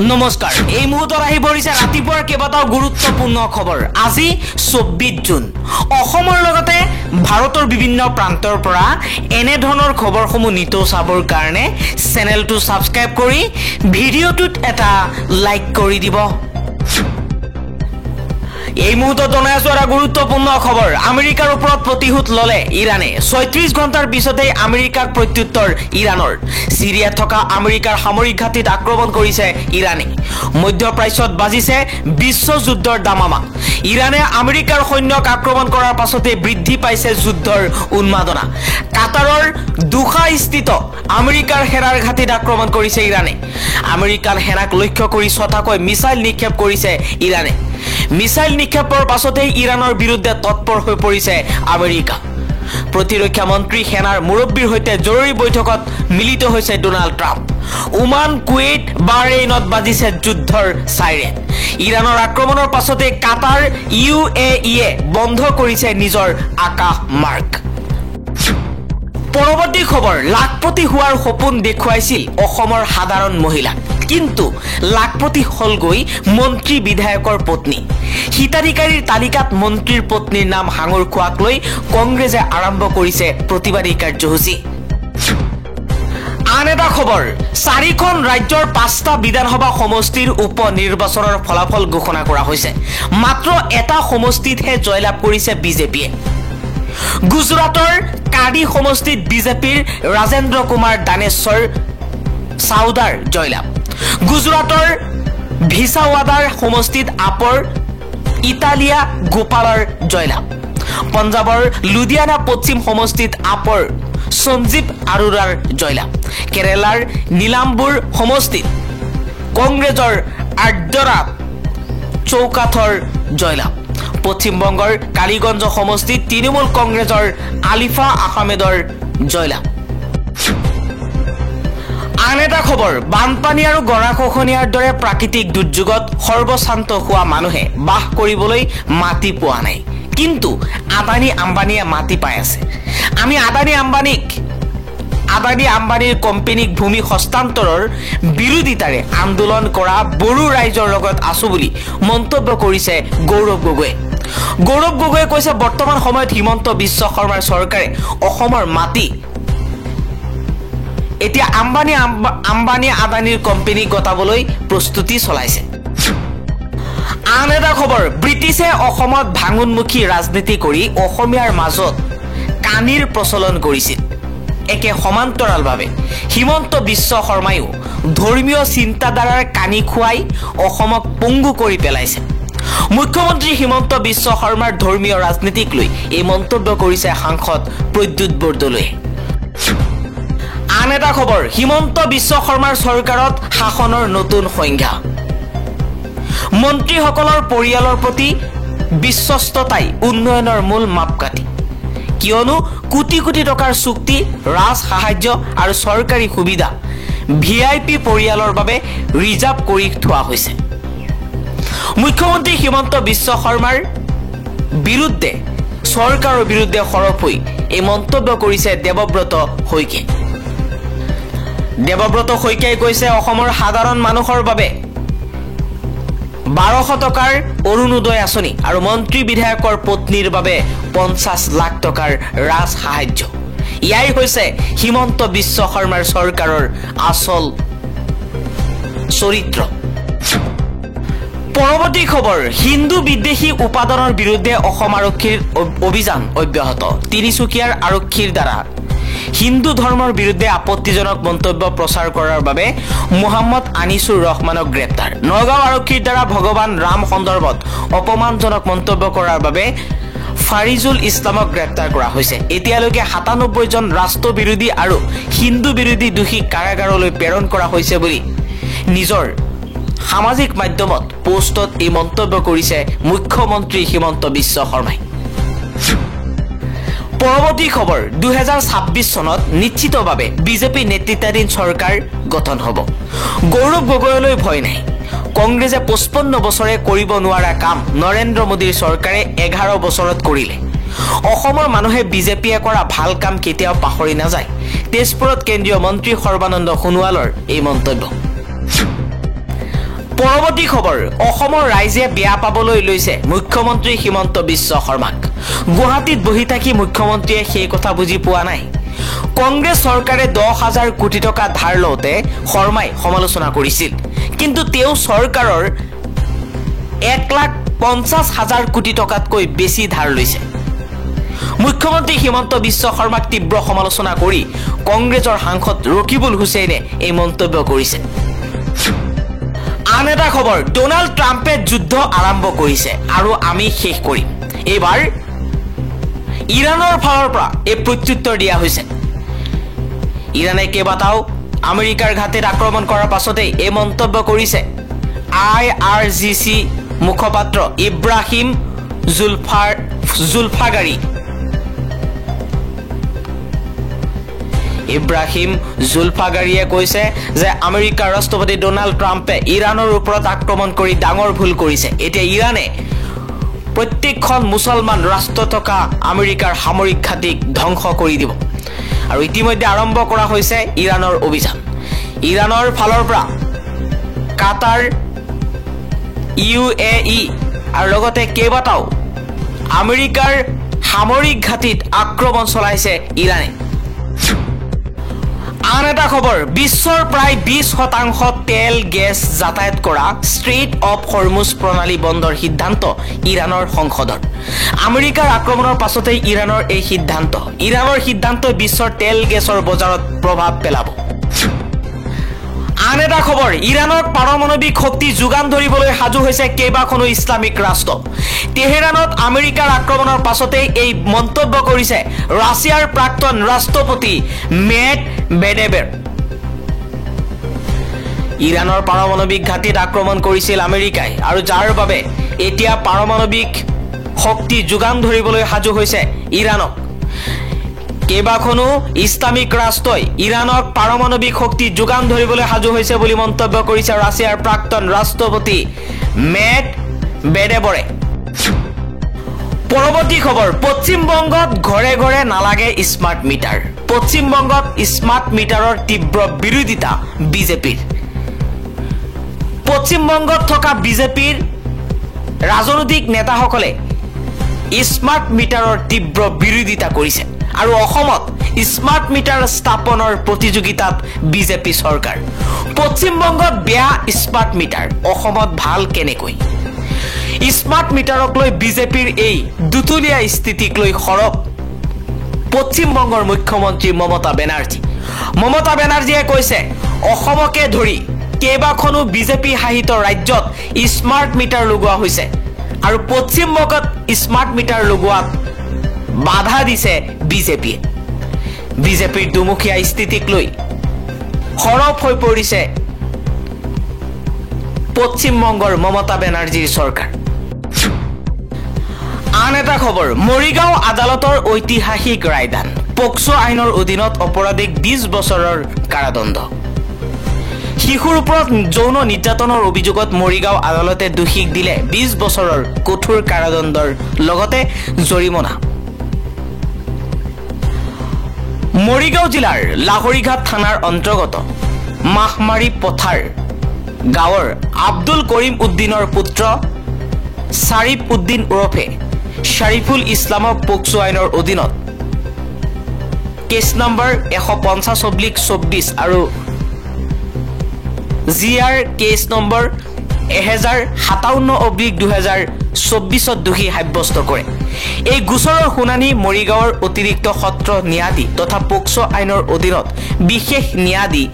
নমস্কাৰ এই মুহূৰ্তত আহি পৰিছে ৰাতিপুৱাৰ কেইবাটাও গুৰুত্বপূৰ্ণ খবৰ আজি 24 জুন অসমৰ লগতে ভাৰতৰ বিভিন্ন প্ৰান্তৰ পৰা এনে ধৰণৰ খবৰসমূহ নিতৌ চাবৰ কাৰণে চেনেলটো সাবস্ক্ৰাইব কৰি ভিডিঅ'টোত এটা লাইক কৰি দিব এই মুহূৰ্তত জনাই আছো এটা গুৰুত্বপূৰ্ণ খবৰ আমেৰিকাৰ ওপৰত প্ৰতিশোধ ললে ইৰানে 36 ঘণ্টাৰ পিছতে আমেৰিকাক প্ৰত্যুত্তৰ ইৰানৰ সিৰিয়াত থকা আমেৰিকাৰ সামৰিক ঘাটিত আক্ৰমণ কৰিছে ইৰানে মধ্যপ্ৰাচ্যত বাজিছে বিশ্বযুদ্ধৰ দামামা ইৰানে আমেৰিকাৰ সৈন্যক আক্ৰমণ কৰাৰ পাছতে বৃদ্ধি পাইছে যুদ্ধৰ উন্মাদনা কাটাৰৰ দুখাস্থিত আমেৰিকাৰ সেনাৰ ঘাটিত আক্ৰমণ কৰিছে ইৰানে আমেৰিকান সেনাক লক্ষ্য কৰি ছটাকৈ মিসাইল নিক্ষেপ কৰিছে ইৰানে মিসাইল নিক্ষেপৰ পাছতে ইৰানৰ বিৰুদ্ধে তৎপৰ হৈ পৰিছে আমেৰিকা প্ৰতিৰক্ষা মন্ত্ৰী সেনাৰ মুৰব্বীৰ হৈতে জৰুৰী বৈঠকত মিলিত হৈছে ডোনাল্ড ট্ৰাম্প ওমান কুৱেইট বাহৰেইনত বাজিছে যুদ্ধৰ সাইৰেন ইৰানৰ আক্ৰমণৰ পাছতে কাটাৰ UAE বন্ধ কৰিছে নিজৰ আকাশ মাৰ্গ পৰৱৰ্তী খবৰ লাখপতি হোৱাৰ সপোন দেখুৱাইছিল অসমৰ সাধাৰণ মহিলা কিন্তু লাখপতি হলগৈ মন্ত্ৰী বিধায়কৰ পত্নী হিতাধিকাৰীৰ তালিকাত মন্ত্ৰীৰ পত্নীৰ নাম হাঙৰ খোৱাক লৈ কংগ্ৰেছে আৰম্ভ কৰিছে প্ৰতিবাদী কাৰ্যসূচী আন এটা খবৰ 4খন ৰাজ্যৰ 5টা বিধানসভা সমষ্টিৰ উপ নিৰ্বাচনৰ ফলাফল ঘোষণা কৰা হৈছে মাত্ৰ এটা সমষ্টিতহে জয়লাভ কৰিছে বিজেপিয়ে গুজৰাটৰ কাডি সমষ্টিত বিজেপিৰ ৰাজেন্দ্ৰ কুমাৰ দানেশ্বৰ চাউদাৰ জয়লাভ গুজৰাটৰ ভিছাৱাদাৰ সমষ্টিত আপৰ ইটালিয়া গোপালৰ জয়লাভ পঞ্জাবৰ লুধিয়ানা পশ্চিম সমষ্টিত আপৰ সঞ্জীৱ আৰোৰাৰ জয়লাভ কেৰালাৰ নীলাম্বুৰ সমষ্টিত কংগ্ৰেছৰ আৰ্দ্ৰা চৌকাথৰ জয়লাভ পশ্চিম বংগৰ কালীগঞ্জ সমষ্টিত তৃণমূল কংগ্ৰেছৰ আলিফা আহমেদৰ জয়লাভ আন এটা খবৰ বানপানী আৰু গৰাখহনীয়াৰ দৰে প্ৰাকৃতিক দুৰ্যোগত সৰ্বশান্ত হোৱা মানুহে বাস কৰিবলৈ মাটি পোৱা নাই কিন্তু আদানী আম্বানীয়ে মাটি পাই আছে আমি আদানী আম্বানীৰ কোম্পানীক ভূমি হস্তান্তৰৰ বিৰোধিতাৰে আন্দোলন কৰা বড়ো ৰাইজৰ লগত আছো বুলি মন্তব্য কৰিছে গৌৰৱ গগৈয়ে কৈছে বৰ্তমান সময়ত হিমন্ত বিশ্ব শৰ্মাৰ চৰকাৰে অসমৰ মাটি এতিয়া আম্বানী আদানীৰ কোম্পানী গতাবলৈ প্ৰস্তুতি চলাইছে আন এটা খবৰ ব্ৰিটিছে অসমত ভাঙোনমুখী ৰাজনীতি কৰি অসমীয়াৰ মাজত কানিৰ প্ৰচলন কৰিছিল একে সমান্তৰালভাৱে হিমন্ত বিশ্ব শৰ্মায়ো ধৰ্মীয় চিন্তাধাৰাৰ কানি খুৱাই অসমক পংগু কৰি পেলাইছে মুখ্যমন্ত্ৰী হিমন্ত বিশ্ব শৰ্মাৰ ধৰ্মীয় ৰাজনীতিক লৈ এই মন্তব্য কৰিছে সাংসদ প্ৰদ্যুৎ বৰদলৈয়ে আন এটা খবৰ হিমন্ত বিশ্ব শৰ্মাৰ চৰকাৰত শাসনৰ নতুন সংজ্ঞা মন্ত্ৰীসকলৰ পৰিয়ালৰ প্ৰতি বিশ্বস্ততাই উন্নয়নৰ মূল মাপকাঠি কিয়নো কোটি কোটি টকাৰ চুক্তি ৰাজ সাহায্য আৰু চৰকাৰী সুবিধা VIP পৰিয়ালৰ বাবে ৰিজাৰ্ভ কৰি থোৱা হৈছে মুখ্যমন্ত্ৰী হিমন্ত বিশ্ব শৰ্মাৰ বিৰুদ্ধে চৰকাৰৰ বিৰুদ্ধে সৰব হৈ এই মন্তব্য কৰিছে দেৱব্ৰত শইকীয়াই কৈছে অসমৰ সাধাৰণ মানুহৰ বাবে 1200 টকাৰ অৰুণোদয় আঁচনি আৰু মন্ত্ৰী বিধায়কৰ পত্নীৰ বাবে 50 লাখ টকাৰ ৰাজ সাহায্য ইয়াই হৈছে হিমন্ত বিশ্ব শৰ্মাৰ চৰকাৰৰ আচল চৰিত্ৰ পৰৱৰ্তী খবৰ হিন্দু বিদ্বেষী উপাদানৰ বিৰুদ্ধে অসম আৰক্ষীৰ অভিযান অব্যাহত তিনিচুকীয়াৰ আৰক্ষীৰ দ্বাৰা হিন্দু ধৰ্মৰ বিৰুদ্ধে আপত্তিজনক মন্তব্য প্ৰচাৰ কৰাৰ বাবে মোহাম্মদ আনিছুৰ ৰহমানক গ্ৰেপ্তাৰ নগাঁও আৰক্ষীৰ দ্বাৰা ভগৱান ৰাম সন্দৰ্ভত অপমানজনক মন্তব্য কৰাৰ বাবে ফাৰিজুল ইছলামক গ্ৰেপ্তাৰ কৰা হৈছে এতিয়ালৈকে 97 জন ৰাষ্ট্ৰবিৰোধী আৰু হিন্দু বিৰোধী দোষী কাৰাগাৰলৈ প্ৰেৰণ কৰা হৈছে বুলি নিজৰ সামাজিক মাধ্যমত পোষ্টত এই মন্তব্য কৰিছে মুখ্যমন্ত্ৰী হিমন্ত বিশ্ব শৰ্মাই পৰৱৰ্তী খবৰ 2026 চনত নিশ্চিতভাৱে বিজেপি নেতৃত্বাধীন চৰকাৰ গঠন হ'ব গৌৰৱ গগৈলৈ ভয় নাই কংগ্ৰেছে 55 বছৰে কৰিব নোৱাৰা কাম নৰেন্দ্ৰ মোদীৰ চৰকাৰে 11 বছৰত কৰিলে অসমৰ মানুহে বিজেপিয়ে কৰা ভাল কাম কেতিয়াও পাহৰি নাযায় তেজপুৰত কেন্দ্ৰীয় মন্ত্ৰী সৰ্বানন্দ সোণোৱালৰ এই মন্তব্য পৰৱৰ্তী খবৰ অসমৰ ৰাইজে বেয়া পাবলৈ লৈছে মুখ্যমন্ত্ৰী হিমন্ত বিশ্ব শৰ্মাক গুৱাহাটীত বহি থাকি মুখ্যমন্ত্ৰীয়ে সেই কথা বুজি পোৱা নাই কংগ্ৰেছ চৰকাৰে 10,000 কোটি টকা ধাৰ লওঁতে শৰ্মাই সমালোচনা কৰিছিল কিন্তু তেওঁ চৰকাৰৰ 1,50,000 কোটি টকাতকৈ বেছি ধাৰ লৈছে মুখ্যমন্ত্ৰী হিমন্ত বিশ্ব শৰ্মাক তীব্ৰ সমালোচনা কৰি কংগ্ৰেছৰ সাংসদ ৰকিবুল হুছেইনে এই মন্তব্য কৰিছে আন এটা খবৰ ডোনাল্ড ট্ৰাম্পে যুদ্ধ আৰম্ভ কৰিছে আৰু আমি শেষ কৰিম এবাৰ ইৰানৰ ফালৰ পৰা এই প্ৰত্যুত্তৰ দিয়া হৈছে ইৰানে কেইবাটাও আমেৰিকাৰ ঘাটিত আক্ৰমণ কৰাৰ পাছতে এই মন্তব্য কৰিছে IRGC মুখপাত্ৰ ইব্ৰাহিম জুলফাগাৰী ইব্ৰাহিম জুলফাগাৰীয়ে কৈছে যে আমেৰিকাৰ ৰাষ্ট্ৰপতি ডোনাল্ড ট্ৰাম্পে ইৰানৰ ওপৰত আক্ৰমণ কৰি ডাঙৰ ভুল কৰিছে এতিয়া ইৰানে প্ৰত্যেকখন মুছলমান ৰাষ্ট্ৰ থকা আমেৰিকাৰ সামৰিক ঘাটিক ধ্বংস কৰি দিব আৰু ইতিমধ্যে আৰম্ভ কৰা হৈছে ইৰানৰ অভিযান ইৰানৰ ফালৰ পৰা কাটাৰ UAE আৰু লগতে কেইবাটাও আমেৰিকাৰ সামৰিক ঘাটিত আক্ৰমণ চলাইছে ইৰানে আন এটা খবৰ বিশ্বৰ প্ৰায় 20% তেল গেছ যাতায়াত কৰা ষ্ট্ৰেইট অফ হৰমুজ প্ৰণালী বন্ধৰ সিদ্ধান্ত ইৰানৰ সংসদৰ আমেৰিকাৰ আক্ৰমণৰ পাছতে ইৰানৰ এই সিদ্ধান্ত ইৰানৰ সিদ্ধান্তই বিশ্বৰ তেল গেছৰ বজাৰত প্ৰভাৱ পেলাব আন এটা খবৰ ইৰানৰ পাৰমাণৱিক শক্তি যোগান ধৰিবলৈ সাজু হৈছে কেইবাখনো ইছলামিক ৰাষ্ট্ৰ তেহৰানত আমেৰিকাৰ আক্ৰমণৰ পাছতে এই মন্তব্য কৰিছে ৰাছিয়াৰ প্ৰাক্তন ৰাষ্ট্ৰপতি মেডভেডেভে ইৰানৰ পাৰমাণৱিক ঘাটিত আক্ৰমণ কৰিছিল আমেৰিকাই আৰু যাৰ বাবে এতিয়া পাৰমাণৱিক শক্তি যোগান ধৰিবলৈ সাজু হৈছে ইৰানক কেইবাখনো ইছলামিক ৰাষ্ট্ৰই ইৰানক পাৰমাণৱিক শক্তি যোগান ধৰিবলৈ সাজু হৈছে বুলি মন্তব্য কৰিছে ৰাছিয়াৰ প্ৰাক্তন ৰাষ্ট্ৰপতি মেডভেডেভে পৰৱৰ্তী খবৰ পশ্চিম বংগত ঘৰে ঘৰে নালাগে স্মাৰ্ট মিটাৰ পশ্চিম বংগত স্মাৰ্ট মিটাৰৰ তীব্ৰ বিৰোধিতা বিজেপিৰ পশ্চিম বংগত থকা বিজেপিৰ ৰাজনৈতিক নেতাসকলে স্মাৰ্ট মিটাৰৰ তীব্ৰ বিৰোধিতা কৰিছে আৰু অসমত স্মাৰ্ট মিটাৰ স্থাপনৰ প্ৰতিযোগিতাত বিজেপি চৰকাৰ পশ্চিম বংগত বেয়া স্মাৰ্ট মিটাৰ অসমত ভাল কেনেকৈ স্মাৰ্ট মিটাৰক লৈ বিজেপিৰ এই দুতলীয়া স্থিতিক লৈ সৰব পশ্চিম বংগৰ মুখ্যমন্ত্ৰী মমতা বেনাৰ্জীয়ে কৈছে অসমকে ধৰি কেইবাখনো বিজেপি শাসিত ৰাজ্যত স্মাৰ্ট মিটাৰ লগোৱা হৈছে আৰু পশ্চিম বংগত স্মাৰ্ট মিটাৰ লগোৱাত বাধা দিছে বিজেপিৰ দুমুখীয়া স্থিতিক লৈ সৰব হৈ পৰিছে পশ্চিম বংগৰ মমতা বেনাৰ্জীৰ চৰকাৰ আন এটা খবৰ মৰিগাঁও আদালতৰ ঐতিহাসিক ৰায়দান পক্সো আইনৰ অধীনত অপৰাধীক 20 বছৰৰ কাৰাদণ্ড শিশুৰ ওপৰত যৌন নিৰ্যাতনৰ অভিযোগত মৰিগাঁও আদালতে দোষীক দিলে 20 বছৰৰ কঠোৰ কাৰাদণ্ডৰ লগতে জৰিমনা মৰিগাঁও জিলাৰ লাহৰীঘাট থানাৰ অন্তৰ্গত মাহমাৰী পথাৰ গাঁৱৰ আব্দুল কৰিম উদ্দিনৰ পুত্ৰ শাৰিফ উদ্দিন ওৰফে শৰীফুল ইছলামক পক্সো আইনৰ অধীনত কেছ নম্বৰ 150/24 আৰু জিআৰ কেছ নম্বৰ 1057/2024 দোষী সাব্যস্ত কৰে এই গোচৰৰ শুনানি মৰিগাঁৱৰ অতিৰিক্ত সত্ৰ ন্যায়াধী তথা পক্সো আইনৰ অধীনত বিশেষ ন্যায়াধী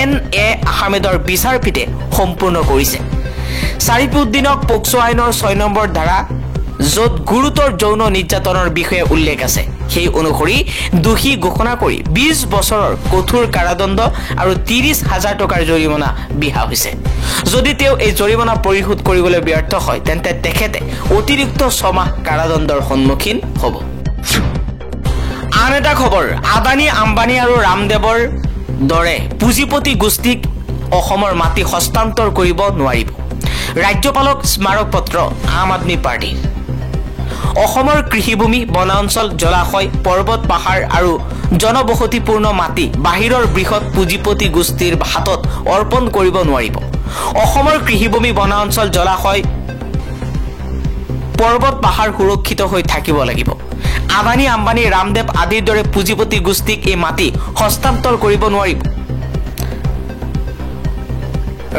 NA আহমেদৰ বিচাৰপীঠে সম্পূৰ্ণ কৰিছে শাৰিফুদ্দিনক পক্সো আইনৰ 6 নম্বৰ ধাৰা য'ত গুৰুতৰ যৌন নিৰ্যাতনৰ বিষয়ে উল্লেখ আছে সেই অনুসৰি দোষী ঘোষণা কৰি 20 বছৰৰ কঠোৰ কাৰাদণ্ড আৰু 30,000 টকাৰ জৰিমনা বিহা হৈছে যদি তেওঁ এই জৰিমনা পৰিশোধ কৰিবলৈ ব্যৰ্থ হয় তেন্তে তেখেতে অতিৰিক্ত 6 মাহ কাৰাদণ্ডৰ সন্মুখীন হ'ব আন এটা খবৰ আদানী আম্বানী আৰু ৰামদেৱৰ দৰে পুঁজিপতি গোষ্ঠীক অসমৰ মাটি হস্তান্তৰ কৰিব নোৱাৰিব ৰাজ্যপালক স্মাৰক পত্ৰ আম আদমি পাৰ্টি অসমৰ কৃষিভূমি বনাঞ্চল জলাশয় পৰ্বত পাহাৰ আৰু জনবসতিপূৰ্ণ মাটি বাহিৰৰ বৃহৎ পুঁজিপতি গোষ্ঠীৰ হাতত অৰ্পণ কৰিব নোৱাৰিব অসমৰ কৃষিভূমি বনাঞ্চল জলাশয় পৰ্বত পাহাৰ সুৰক্ষিত হৈ থাকিব লাগিব আদানী আম্বানী ৰামদেৱ আদিৰ দৰে পুঁজিপতি গোষ্ঠীক এই মাটি হস্তান্তৰ কৰিব নোৱাৰিব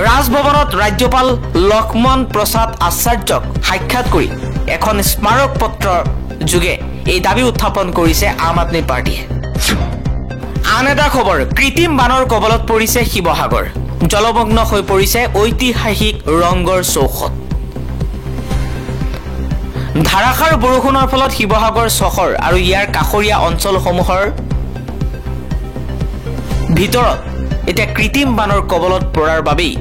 ৰাজভৱনত ৰাজ্যপাল লক্ষ্মণ প্ৰসাদ আচাৰ্যক সাক্ষাৎ কৰি এখন স্মাৰক পত্ৰৰ যোগে এই দাবী উত্থাপন কৰিছে আম আদমি পাৰ্টিয়ে আন এটা খবৰ কৃত্ৰিম বানৰ কবলত পৰিছে শিৱসাগৰ জলমগ্ন হৈ পৰিছে ঐতিহাসিক ৰংগৰ চৌহদ ধাৰাসাৰ বৰষুণৰ ফলত শিৱসাগৰ চহৰ আৰু ইয়াৰ কাষৰীয়া অঞ্চলসমূহৰ ভিতৰত এতিয়া কৃত্ৰিম বানৰ কবলত পৰাৰ বাবেই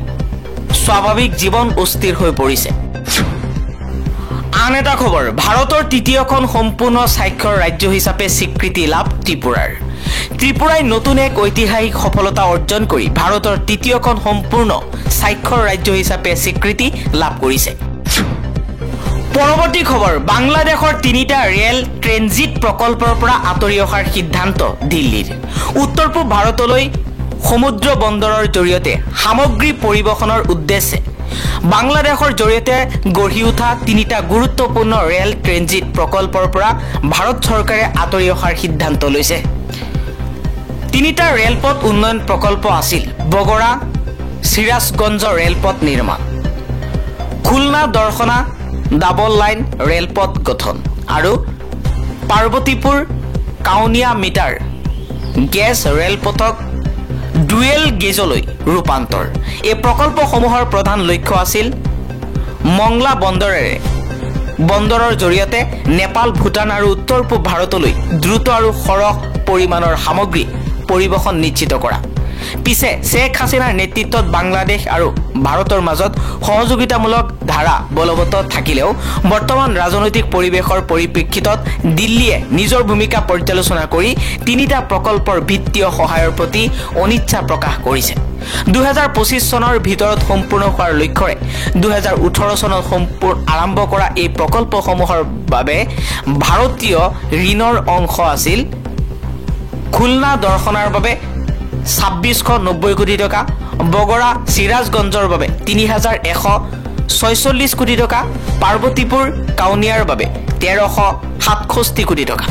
স্বাভাৱিক জীৱন অস্থিৰ হৈ পৰিছে আন এটা খবৰ ভাৰতৰ তৃতীয়খন সম্পূৰ্ণ স্বাক্ষৰ ৰাজ্য হিচাপে স্বীকৃতি লাভ ত্ৰিপুৰাই নতুন এক ঐতিহাসিক সফলতা অৰ্জন কৰি ভাৰতৰ তৃতীয়খন সম্পূৰ্ণ স্বাক্ষৰ ৰাজ্য হিচাপে স্বীকৃতি লাভ কৰিছে পৰৱৰ্তী খবৰ বাংলাদেশৰ তিনিটা ৰেল ট্ৰেনজিট প্ৰকল্পৰ পৰা আঁতৰি অহাৰ সিদ্ধান্ত দিল্লীৰ উত্তৰ পূব ভাৰতলৈ সমুদ্ৰ বন্দৰৰ জৰিয়তে সামগ্ৰী পৰিবহনৰ উদ্দেশ্যে বাংলাদেশৰ জৰিয়তে গঢ়ি উঠা তিনিটা গুৰুত্বপূৰ্ণ ৰেল ট্ৰেনজিট প্ৰকল্পৰ পৰা ভাৰত চৰকাৰে আঁতৰি অহাৰ সিদ্ধান্ত লৈছে তিনিটা ৰেলপথ উন্নয়ন প্ৰকল্প আছিল বগৰা সিৰাজগঞ্জ ৰেলপথ নিৰ্মাণ খুলনা দৰ্শনা ডাবল লাইন ৰেলপথ গঠন আৰু পাৰ্বতীপুৰ কাউনিয়া মিটাৰ গেছ ৰেলপথক ডুৱেল গেজলৈ ৰূপান্তৰ এই প্ৰকল্পসমূহৰ প্ৰধান লক্ষ্য আছিল মংলা বন্দৰৰ জৰিয়তে নেপাল ভূটান আৰু উত্তৰ পূব ভাৰতলৈ দ্ৰুত আৰু সৰহ পৰিমাণৰ সামগ্ৰী পৰিবহণ নিশ্চিত কৰা পিছে শেখ হাছিনাৰ নেতৃত্বত বাংলাদেশ আৰু ভাৰতৰ মাজত সহযোগিতামূলক ধাৰা বলবৎ থাকিলেও বৰ্তমান ৰাজনৈতিক পৰিৱেশৰ পৰিপ্ৰেক্ষিতত দিল্লীয়ে নিজৰ ভূমিকা পৰ্যালোচনা কৰি তিনিটা প্ৰকল্পৰ বিত্তীয় সহায়ৰ প্ৰতি অনিচ্ছা প্ৰকাশ কৰিছে 2025 চনৰ ভিতৰত সম্পূৰ্ণ হোৱাৰ লক্ষ্যৰে 2018 চনত আৰম্ভ কৰা এই প্ৰকল্পসমূহৰ বাবে ভাৰতীয় ঋণৰ অংশ আছিল খুলনা দৰ্শনাৰ বাবে 2690 কোটি টকা বগৰা সিৰাজগঞ্জৰ বাবে 3146 কোটি টকা পাৰ্বতীপুৰ কাউনিয়াৰ বাবে 1367 কোটি টকা